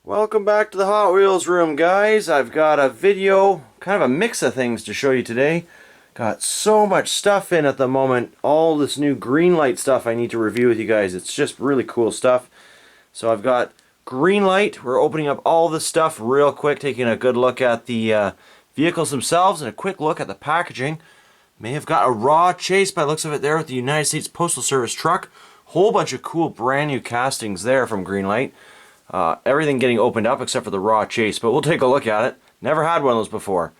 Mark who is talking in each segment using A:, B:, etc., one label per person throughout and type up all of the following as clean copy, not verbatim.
A: Welcome back to the Hot Wheels room, guys. I've got a video, kind of a mix of things to show you today. Got so much stuff in at the moment. All this new Greenlight stuff I need to review with you guys. It's just really cool stuff. So I've got Greenlight. We're opening up all this stuff real quick, taking a good look at the vehicles themselves and a quick look at the packaging. May have got a raw chase by the looks of it there with the United States Postal Service truck. Whole bunch of cool brand new castings there from Greenlight. Everything getting opened up except for the raw chase, but we'll take a look at it. Never had one of those before.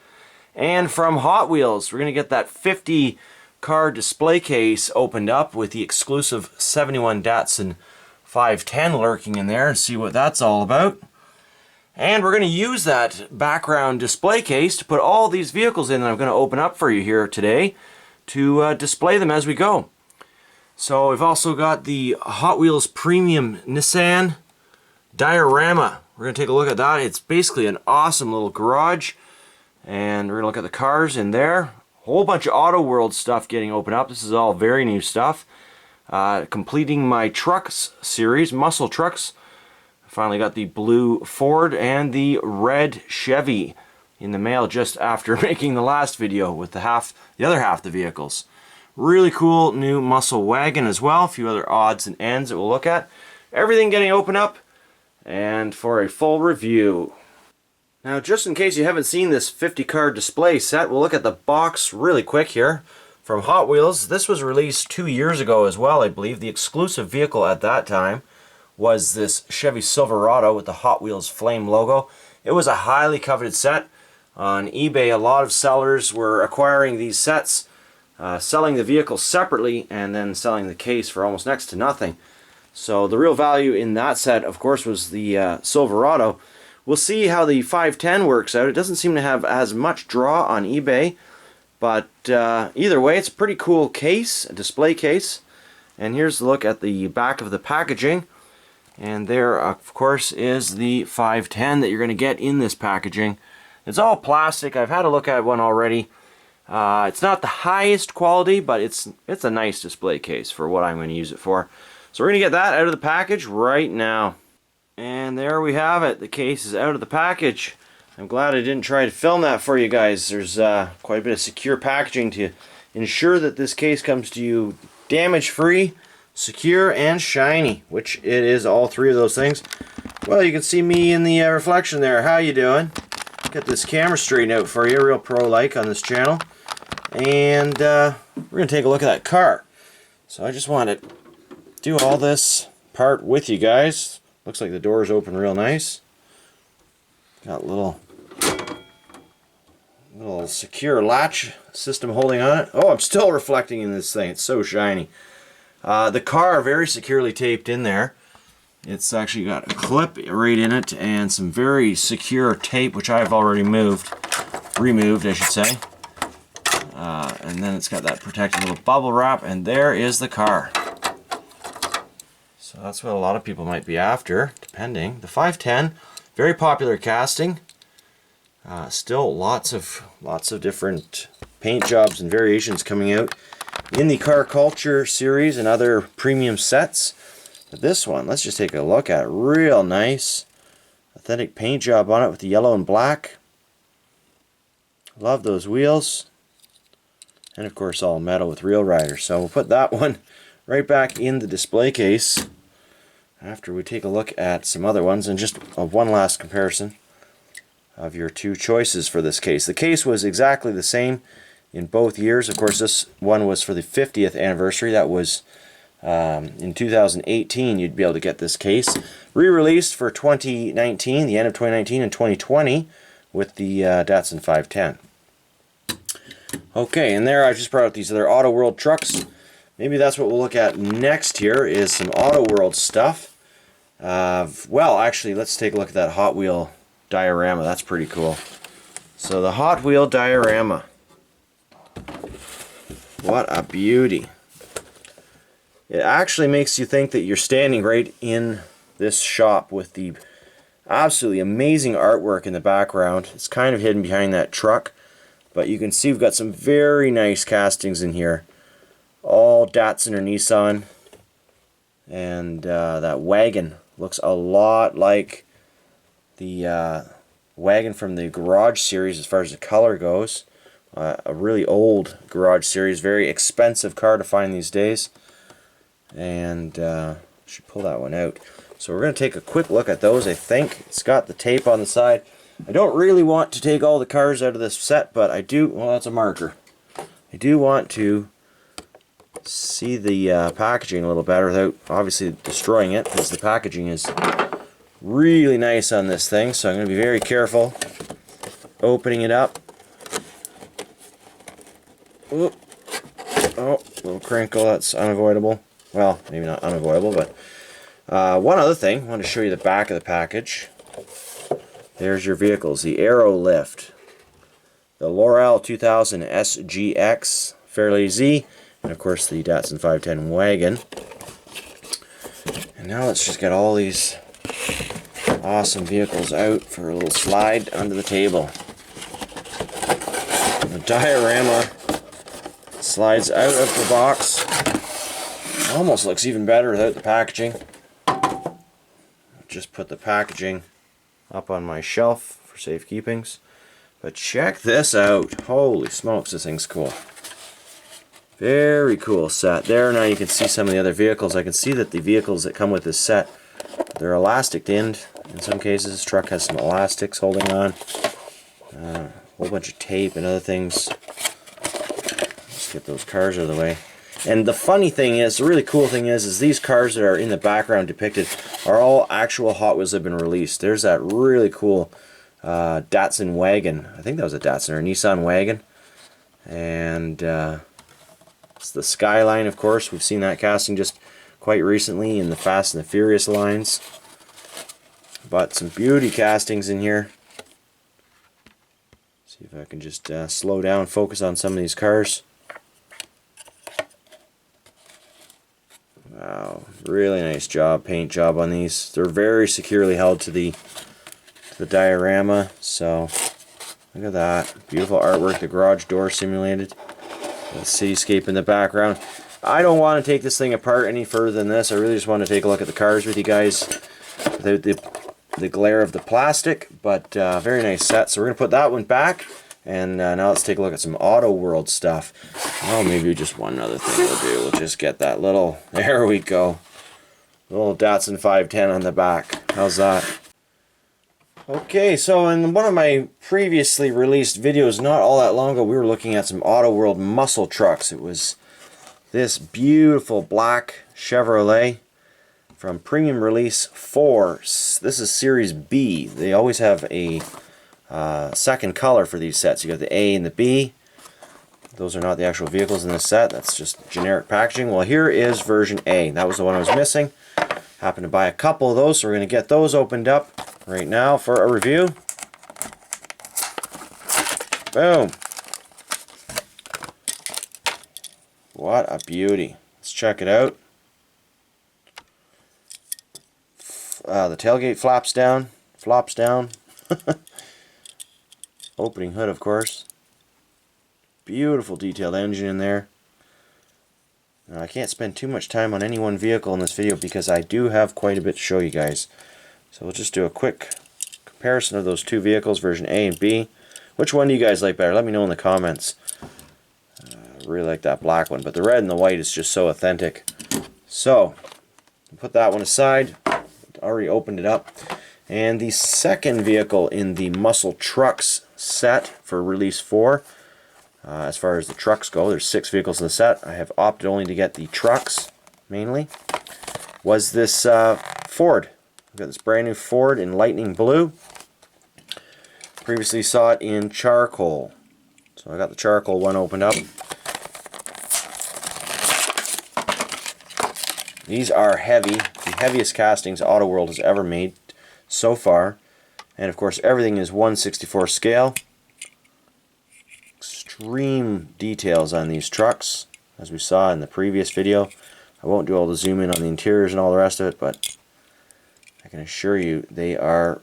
A: And from Hot Wheels, we're going to get that 50 car display case opened up with the exclusive 71 Datsun 510 lurking in there and see what that's all about. And we're going to use that background display case to put all these vehicles in that I'm going to open up for you here today to display them as we go. So we've also got the Hot Wheels Premium Nissan Diorama. We're going to take a look at that. It's basically an awesome little garage, and we're going to look at the cars in there. Whole bunch of AutoWorld stuff getting opened up. This is all very new stuff. Completing my trucks series, muscle trucks. Finally got the blue Ford and the red Chevy in the mail just after making the last video with the other half of the vehicles. Really cool new muscle wagon as well. A few other odds and ends that we'll look at. Everything getting opened up. And for a full review. Now, just in case you haven't seen this 50 car display set, we'll look at the box really quick here. From Hot Wheels, this was released 2 years ago as well, I believe. The exclusive vehicle at that time was this Chevy Silverado with the Hot Wheels flame logo. It was a highly coveted set. On eBay, a lot of sellers were acquiring these sets, selling the vehicle separately, and then selling the case for almost next to nothing. So the real value in that set, of course, was the Silverado. We'll see how the 510 works out. It doesn't seem to have as much draw on eBay, but either way, it's a pretty cool case, a display case. And here's a look at the back of the packaging. And there, of course, is the 510 that you're going to get in this packaging. It's all plastic. I've had a look at one already. It's not the highest quality, but it's a nice display case for what I'm going to use it for. So we're going to get that out of the package right now. And there we have it. The case is out of the package. I'm glad I didn't try to film that for you guys. There's quite a bit of secure packaging to ensure that this case comes to you damage-free, secure, and shiny, which it is all three of those things. Well, you can see me in the reflection there. How you doing? Get this camera straightened out for you, real pro-like on this channel. And we're going to take a look at that car. So I just want to do all this part with you guys. Looks like the doors open real nice. Got a little secure latch system holding on it. Oh, I'm still reflecting in this thing. It's so shiny. The car very securely taped in there. It's actually got a clip right in it and some very secure tape, which I've already removed, I should say. And then it's got that protective little bubble wrap, and there is the car. So that's what a lot of people might be after, depending. The 510, very popular casting. Still lots of different paint jobs and variations coming out in the Car Culture series and other premium sets. But this one, let's just take a look at it. Real nice, authentic paint job on it with the yellow and black. Love those wheels. And of course all metal with real riders. So we'll put that one right back in the display case after we take a look at some other ones, and just one last comparison of your two choices for this case. The case was exactly the same in both years. Of course, this one was for the 50th anniversary. That was in 2018 you'd be able to get this case. Re-released for 2019, the end of 2019 and 2020 with the Datsun 510. Okay, and there I just brought out these other AutoWorld trucks. Maybe that's what we'll look at next here, is some AutoWorld stuff. Well, actually, let's take a look at that Hot Wheel diorama. That's pretty cool. So the Hot Wheel diorama. What a beauty. It actually makes you think that you're standing right in this shop with the absolutely amazing artwork in the background. It's kind of hidden behind that truck, but you can see we've got some very nice castings in here. All Datsun or Nissan. And that wagon looks a lot like the wagon from the Garage series as far as the color goes. A really old Garage series, very expensive car to find these days. And should pull that one out. So we're going to take a quick look at those. I think it's got the tape on the side. I don't really want to take all the cars out of this set, but I do. Well, that's a marker. I do want to see the packaging a little better without obviously destroying it, because the packaging is really nice on this thing. So I'm going to be very careful opening it up. Oop. Oh, little crinkle, that's unavoidable. Well, maybe not unavoidable, but one other thing, I want to show you the back of the package. There's your vehicles, the Aero Lift, the L'Oreal 2000 SGX Fairlady Z, and of course the Datsun 510 wagon. And now let's just get all these awesome vehicles out for a little slide under the table. The diorama slides out of the box. Almost looks even better without the packaging. Just put the packaging up on my shelf for safekeepings. But check this out. Holy smokes, this thing's cool. Very cool set. There, now you can see some of the other vehicles. I can see that the vehicles that come with this set, they're elastic in some cases. This truck has some elastics holding on. A whole bunch of tape and other things. Let's get those cars out of the way. And the funny thing is, the really cool thing is these cars that are in the background depicted are all actual Hot Wheels that have been released. There's that really cool Datsun wagon. I think that was a Datsun or a Nissan wagon. And it's the Skyline, of course. We've seen that casting just quite recently in the Fast and the Furious lines. But some beauty castings in here. See if I can just slow down, focus on some of these cars. Wow, really nice job, paint job on these. They're very securely held to the diorama, so look at that. Beautiful artwork, the garage door simulated. The cityscape in the background. I don't want to take this thing apart any further than this. I really just want to take a look at the cars with you guys without the glare of the plastic, but very nice set. So we're going to put that one back. And now let's take a look at some AutoWorld stuff. Oh, maybe just one other thing we'll do. We'll just get that little, there we go, little Datsun 510 on the back. How's that? Okay, so in one of my previously released videos, not all that long ago, we were looking at some AutoWorld muscle trucks. It was this beautiful black Chevrolet from Premium Release 4. This is Series B. They always have a second color for these sets. You got the A and the B. Those are not the actual vehicles in this set. That's just generic packaging. Well, here is version A. That was the one I was missing. Happened to buy a couple of those, so we're going to get those opened up right now for a review. Boom. What a beauty. Let's check it out. The tailgate flops down. Opening hood, of course. Beautiful detailed engine in there. Now, I can't spend too much time on any one vehicle in this video because I do have quite a bit to show you guys. So we'll just do a quick comparison of those two vehicles, version A and B. Which one do you guys like better? Let me know in the comments. I really like that black one, but the red and the white is just so authentic. So, put that one aside. Already opened it up. And the second vehicle in the Muscle Trucks set for Release 4, as far as the trucks go, there's 6 vehicles in the set. I have opted only to get the trucks, mainly, was this Ford. We've got this brand new Ford in Lightning Blue. Previously saw it in Charcoal. So I got the Charcoal one opened up. These are heavy, the heaviest castings AutoWorld has ever made so far, and of course everything is 1/64 scale. Extreme details on these trucks, as we saw in the previous video. I won't do all the zoom in on the interiors and all the rest of it, but I can assure you they are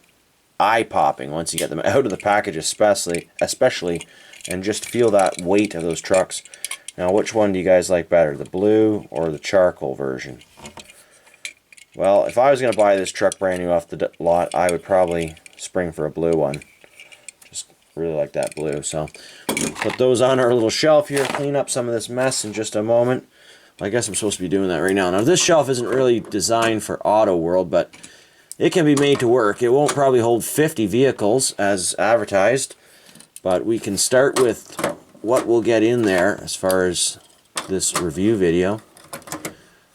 A: eye-popping once you get them out of the package, especially, and just feel that weight of those trucks. Now, which one do you guys like better, the blue or the charcoal version? Well, if I was going to buy this truck brand new off the lot, I would probably spring for a blue one. Just really like that blue. So put those on our little shelf here, clean up some of this mess in just a moment. I guess I'm supposed to be doing that right now. Now this shelf isn't really designed for AutoWorld, but it can be made to work. It won't probably hold 50 vehicles as advertised, but we can start with what we'll get in there as far as this review video.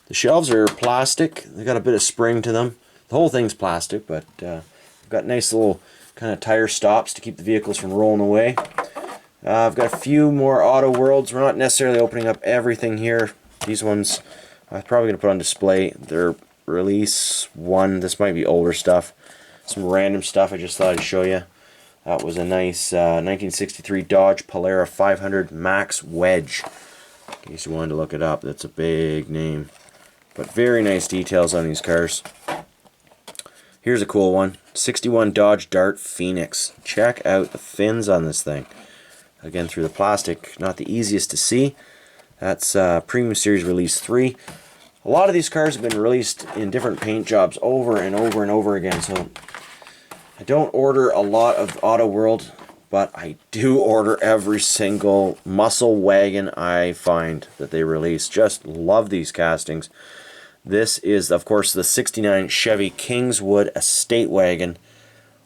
A: The shelves are plastic. They got a bit of spring to them. The whole thing's plastic, but we've got nice little kind of tire stops to keep the vehicles from rolling away. I've got a few more AutoWorlds. We're not necessarily opening up everything here. These ones I'm probably going to put on display. They're release 1. This might be older stuff. Some random stuff I just thought I'd show you. That was a nice 1963 Dodge Polara 500 Max Wedge. In case you wanted to look it up, that's a big name. But very nice details on these cars. Here's a cool one. 61 Dodge Dart Phoenix. Check out the fins on this thing. Again, through the plastic, not the easiest to see. That's Premium Series Release 3. A lot of these cars have been released in different paint jobs over and over and over again, so I don't order a lot of AutoWorld, but I do order every single muscle wagon I find that they release. Just love these castings. This is, of course, the 69 Chevy Kingswood Estate Wagon.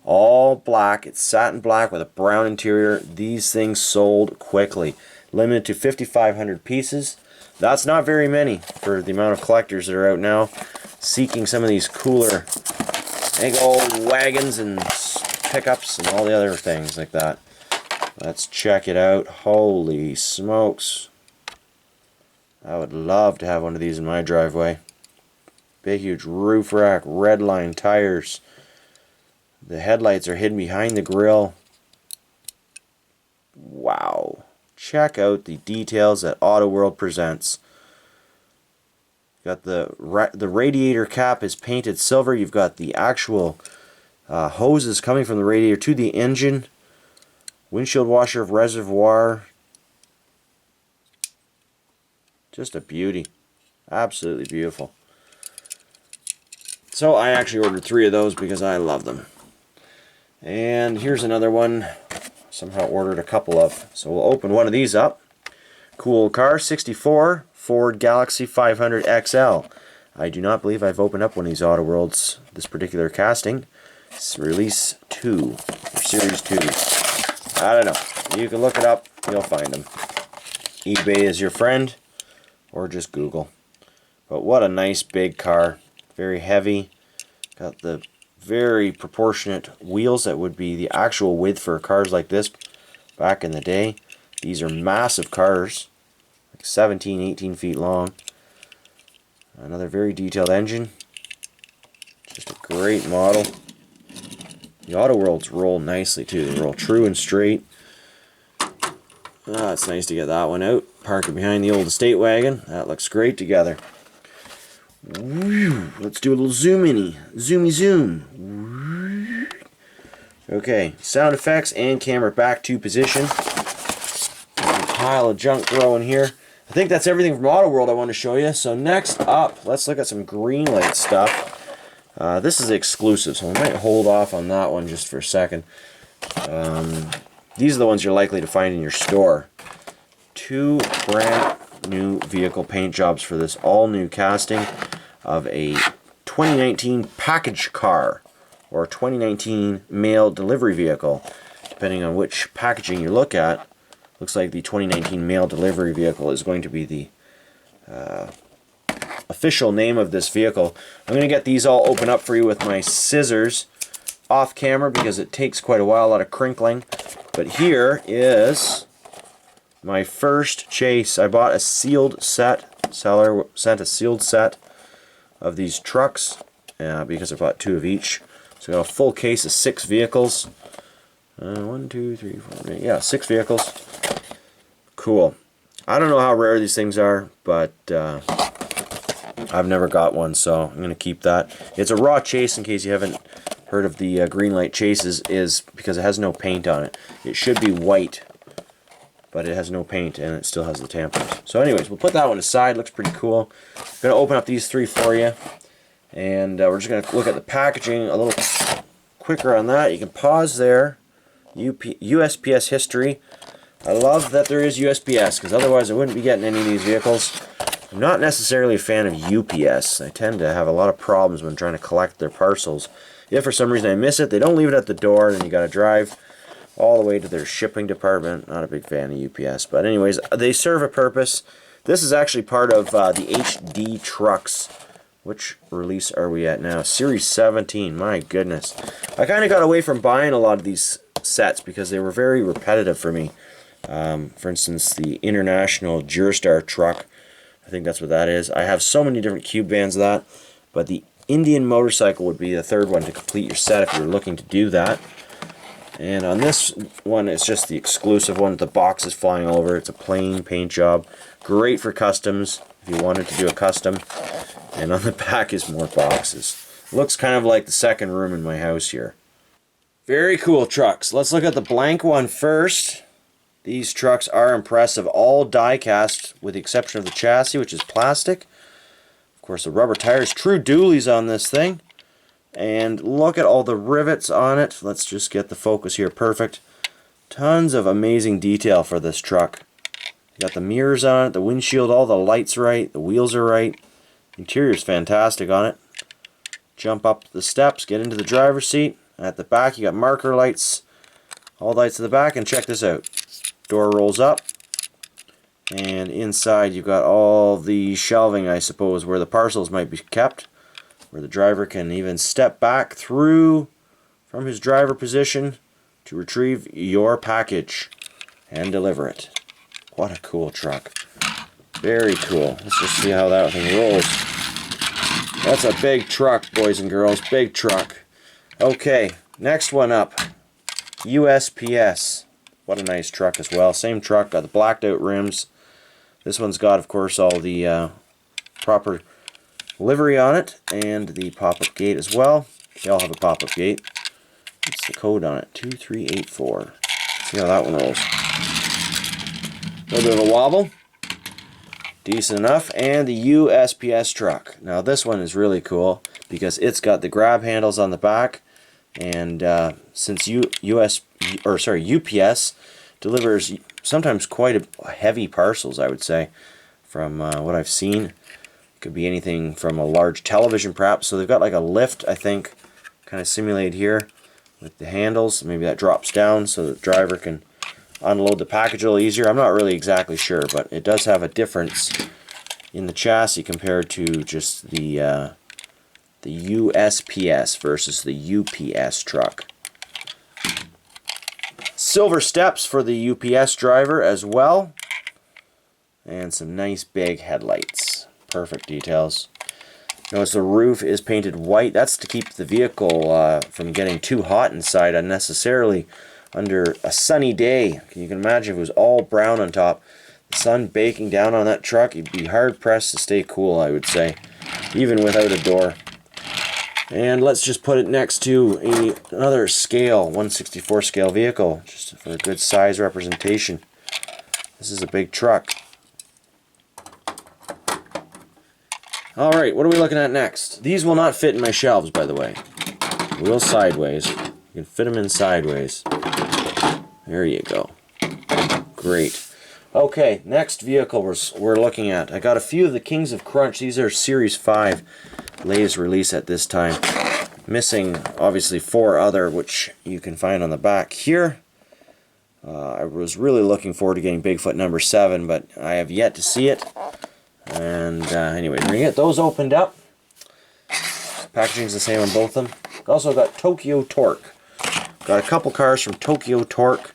A: All black. It's satin black with a brown interior. These things sold quickly. Limited to 5,500 pieces. That's not very many for the amount of collectors that are out now seeking some of these cooler big old wagons and pickups and all the other things like that. Let's check it out. Holy smokes. I would love to have one of these in my driveway. Big huge roof rack, red line tires. The headlights are hidden behind the grille. Wow. Check out the details that AutoWorld presents. Got the radiator cap is painted silver. You've got the actual hoses coming from the radiator to the engine. Windshield washer of reservoir. Just a beauty. Absolutely beautiful. So I actually ordered 3 of those because I love them. And here's another one. Somehow ordered a couple of. So we'll open one of these up. Cool car, 64 Ford Galaxie 500 XL. I do not believe I've opened up one of these AutoWorlds, this particular casting. It's release 2, or series 2. I don't know. You can look it up, you'll find them. eBay is your friend, or just Google. But what a nice big car. Very heavy. Got the very proportionate wheels that would be the actual width for cars like this back in the day. These are massive cars, like 17, 18 feet long. Another very detailed engine. Just a great model. The AutoWorlds roll nicely too. They roll true and straight. It's nice to get that one out. Park it behind the old estate wagon. That looks great together. Let's do a little zoom-in-y. Zoomy zoom. Okay, sound effects and camera back to position. There's a pile of junk growing here. I think that's everything from AutoWorld I want to show you. So next up, let's look at some Greenlight stuff. This is exclusive, so I might hold off on that one just for a second. These are the ones you're likely to find in your store. 2 brand new vehicle paint jobs for this all-new casting of a 2019 package car or 2019 mail delivery vehicle, depending on which packaging you look at. Looks like the 2019 mail delivery vehicle is going to be the official name of this vehicle. I'm going to get these all open up for you with my scissors off camera because it takes quite a while, a lot of crinkling. But here is my first chase. I bought a sealed set. Seller sent a sealed set of these trucks because I bought 2 of each. So I got a full case of 6 vehicles. 1, 2, 3, 4, 8. Yeah, 6 vehicles. Cool. I don't know how rare these things are, but I've never got one, so I'm going to keep that. It's a raw chase, in case you haven't heard of the Greenlight chases, is because it has no paint on it. It should be white, but it has no paint and it still has the tampons. So anyways, we'll put that one aside. Looks pretty cool. I'm going to open up these 3 for you, and we're just going to look at the packaging a little quicker on that. You can pause there. USPS history. I love that there is USPS, because otherwise I wouldn't be getting any of these vehicles. I'm not necessarily a fan of UPS. I tend to have a lot of problems when trying to collect their parcels. If for some reason I miss it, they don't leave it at the door, then you got to drive all the way to their shipping department. Not a big fan of UPS, but anyways, they serve a purpose. This is actually part of the HD trucks. Which release are we at now? Series 17. My goodness. I kind of got away from buying a lot of these sets because they were very repetitive for me. For instance, the International Jurstar truck. I think that's what that is. I have so many different cube vans of that, but the Indian motorcycle would be the third one to complete your set if you're looking to do that. And on this one, it's just the exclusive one. The box is flying all over. It's a plain paint job. Great for customs if you wanted to do a custom. And on the back is more boxes. Looks kind of like the second room in my house here. Very cool trucks. Let's look at the blank one first. These trucks are impressive. All die-cast with the exception of the chassis, which is plastic. Of course, the rubber tires. True dualies on this thing. And look at all the rivets on it. Let's just get the focus here perfect. Tons of amazing detail for this truck. You got the mirrors on it, the windshield, all the lights right, the wheels are right. Interior's fantastic on it. Jump up the steps, get into the driver's seat. At the back you got marker lights, all the lights at the back, and check this out. Door rolls up, and inside you've got all the shelving, I suppose, where the parcels might be kept, where the driver can even step back through from his driver position to retrieve your package and deliver it. What a cool truck. Very cool. Let's just see how that thing rolls. That's a big truck, boys and girls. Big truck. Okay, next one up. USPS. What a nice truck as well. Same truck, got the blacked out rims. This one's got, of course, all the proper livery on it and the pop-up gate as well. They all have a pop-up gate. What's the code on it? 2384. Let's see how that one rolls. A little bit of a wobble. Decent enough. And the USPS truck. Now this one is really cool because it's got the grab handles on the back, and since UPS delivers sometimes quite heavy parcels, I would say, from what I've seen. It could be anything from a large television perhaps. So they've got like a lift, I think, kind of simulated here with the handles. Maybe that drops down so the driver can unload the package a little easier. I'm not really exactly sure, but it does have a difference in the chassis compared to just the USPS versus the UPS truck. Silver steps for the UPS driver as well, and some nice big headlights. Perfect details. Notice the roof is painted white. That's to keep the vehicle from getting too hot inside unnecessarily under a sunny day. You can imagine if it was all brown on top, the sun baking down on that truck, you'd be hard pressed to stay cool, I would say, even without a door. And let's just put it next to another scale, 1/64 scale vehicle, just for a good size representation. This is a big truck. Alright, what are we looking at next? These will not fit in my shelves, by the way. Wheel sideways. You can fit them in sideways. There you go. Great. Okay, next vehicle we're looking at. I got a few of the Kings of Crunch. These are Series 5, latest release at this time. Missing, obviously, 4 other, which you can find on the back here. I was really looking forward to getting Bigfoot number 7, but I have yet to see it. And anyway, we're going to get those opened up. Packaging's the same on both of them. Also got Tokyo Torque. Got a couple cars from Tokyo Torque.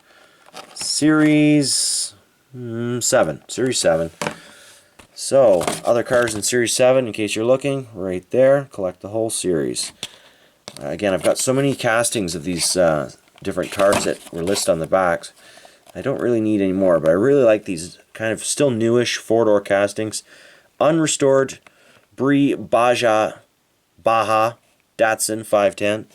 A: Series 7. Series 7. So, other cars in Series 7, in case you're looking, right there. Collect the whole series. Again, I've got so many castings of these different cars that were listed on the backs. I don't really need any more, but I really like these kind of still newish 4-door castings. Unrestored Brie Baja Datsun 510.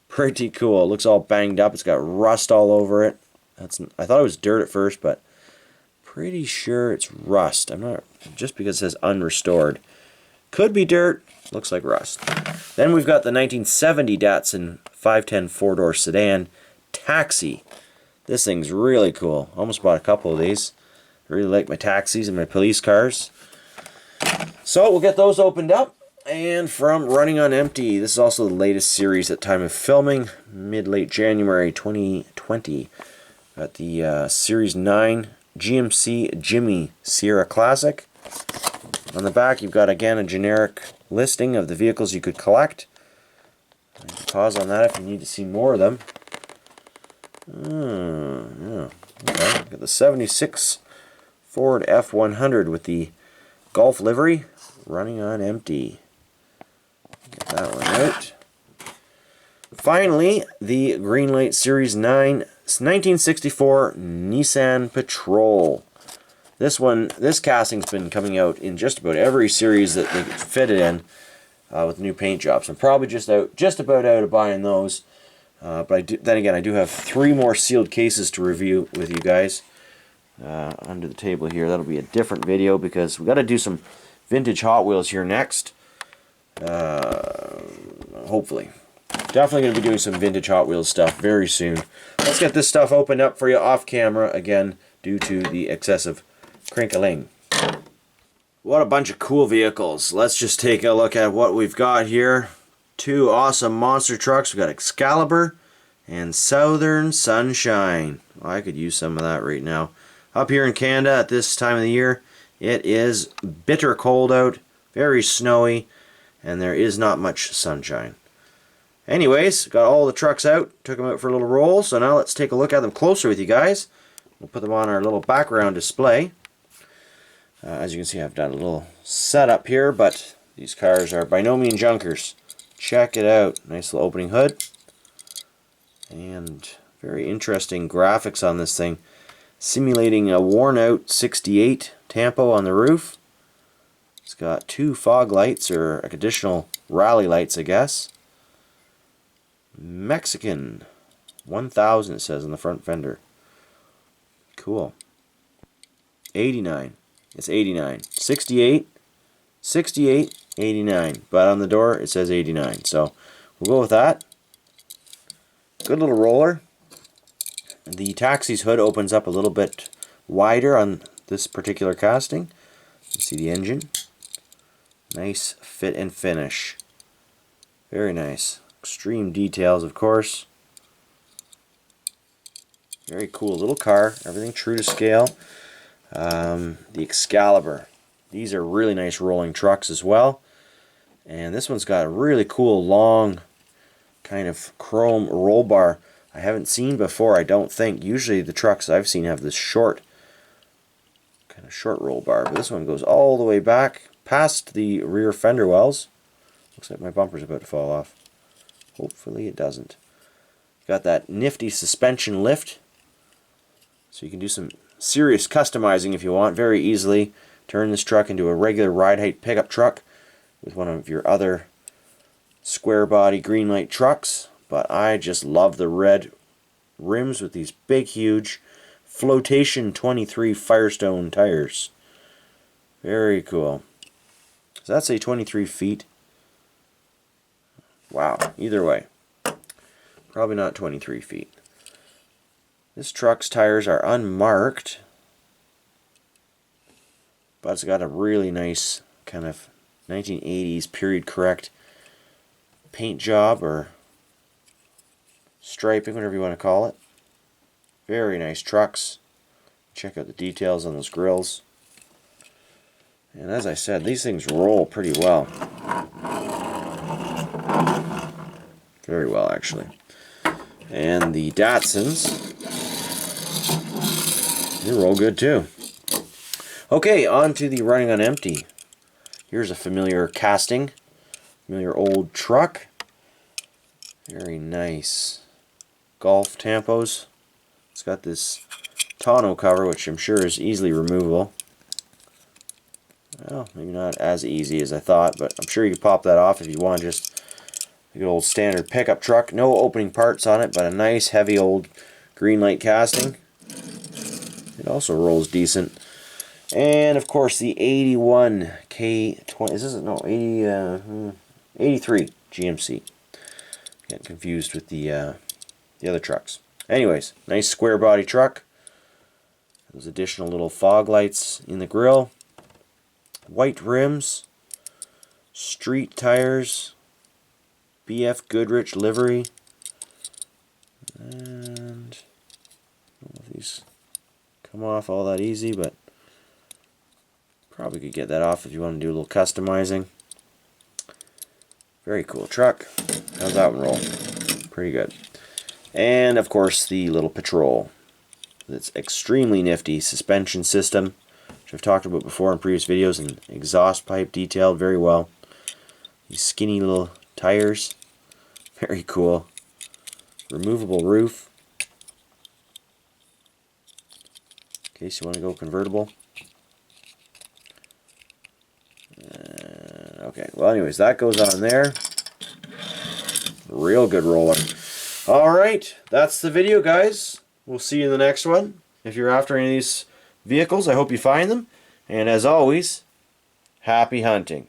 A: Pretty cool. It looks all banged up. It's got rust all over it. I thought it was dirt at first, but pretty sure it's rust. I'm not, just because it says unrestored. Could be dirt. Looks like rust. Then we've got the 1970 Datsun 510 four-door sedan taxi. This thing's really cool. Almost bought a couple of these. I really like my taxis and my police cars. So we'll get those opened up. And from Running on Empty, this is also the latest series at time of filming, mid-late January 2020. Got the Series 9 GMC Jimmy Sierra Classic. On the back, you've got, again, a generic listing of the vehicles you could collect. You can pause on that if you need to see more of them. Yeah. Okay. Got the 76 Ford F100 with the Golf livery, running on empty. Get that one out. Finally, the Greenlight Series 9 1964 Nissan Patrol. This casting's been coming out in just about every series that they fit it in with new paint jobs. I'm probably just about out of buying those. But then again, I do have 3 more sealed cases to review with you guys under the table here. That'll be a different video because we got to do some vintage Hot Wheels here next. Hopefully. Definitely going to be doing some vintage Hot Wheels stuff very soon. Let's get this stuff opened up for you off camera again due to the excessive crinkling. What a bunch of cool vehicles. Let's just take a look at what we've got here. 2 awesome monster trucks. We've got Excalibur and Southern Sunshine. Well, I could use some of that right now. Up here in Canada at this time of the year, it is bitter cold out, very snowy, and there is not much sunshine. Anyways, got all the trucks out, took them out for a little roll, so now let's take a look at them closer with you guys. We'll put them on our little background display. As you can see, I've done a little setup here, but these cars are by no means junkers. Check it out. Nice little opening hood. And very interesting graphics on this thing. Simulating a worn out 68 Tampo on the roof. It's got 2 fog lights, or additional rally lights, I guess. Mexican 1000 it says on the front fender. Cool. 89. It's 89. 68, 68, 89. But on the door it says 89. So we'll go with that. Good little roller. The taxi's hood opens up a little bit wider on this particular casting. You see the engine. Nice fit and finish. Very nice. Extreme details, of course. Very cool little car. Everything true to scale. The Excalibur. These are really nice rolling trucks as well. And this one's got a really cool long kind of chrome roll bar. I haven't seen before, I don't think. Usually the trucks I've seen have this short roll bar. But this one goes all the way back past the rear fender wells. Looks like my bumper's about to fall off. Hopefully it doesn't. Got that nifty suspension lift. So you can do some serious customizing if you want very easily. Turn this truck into a regular ride height pickup truck with one of your other square body Greenlight trucks. But I just love the red rims with these big huge flotation 23 Firestone tires. Very cool. Does that say 23 feet? Wow, either way. Probably not 23 feet. This truck's tires are unmarked, but it's got a really nice kind of 1980s period correct paint job or striping, whatever you want to call it. Very nice trucks. Check out the details on those grills. And as I said, these things roll pretty well. Very well, actually. And the Datsuns, they roll good too. Okay, on to the Running on Empty. Here's a familiar casting. Familiar old truck. Very nice. Golf tampos. It's got this tonneau cover, which I'm sure is easily removable. Well, maybe not as easy as I thought, but I'm sure you could pop that off if you want. Just a good old standard pickup truck. No opening parts on it, but a nice heavy old Greenlight casting. It also rolls decent. And of course the 81 K20. Is this no 83 GMC Getting confused with the other trucks. Anyways, nice square body truck. Those additional little fog lights in the grill. White rims. Street tires. BF Goodrich livery. And I don't know if these come off all that easy, but probably could get that off if you want to do a little customizing. Very cool truck. How's that one roll? Pretty good. And of course the little Patrol. It's extremely nifty suspension system, which I've talked about before in previous videos, and exhaust pipe detailed very well. These skinny little tires. Very cool. Removable roof. In case you want to go convertible. Okay, well anyways, that goes on there. Real good roller. Alright, that's the video, guys. We'll see you in the next one. If you're after any of these vehicles, I hope you find them. And as always, happy hunting.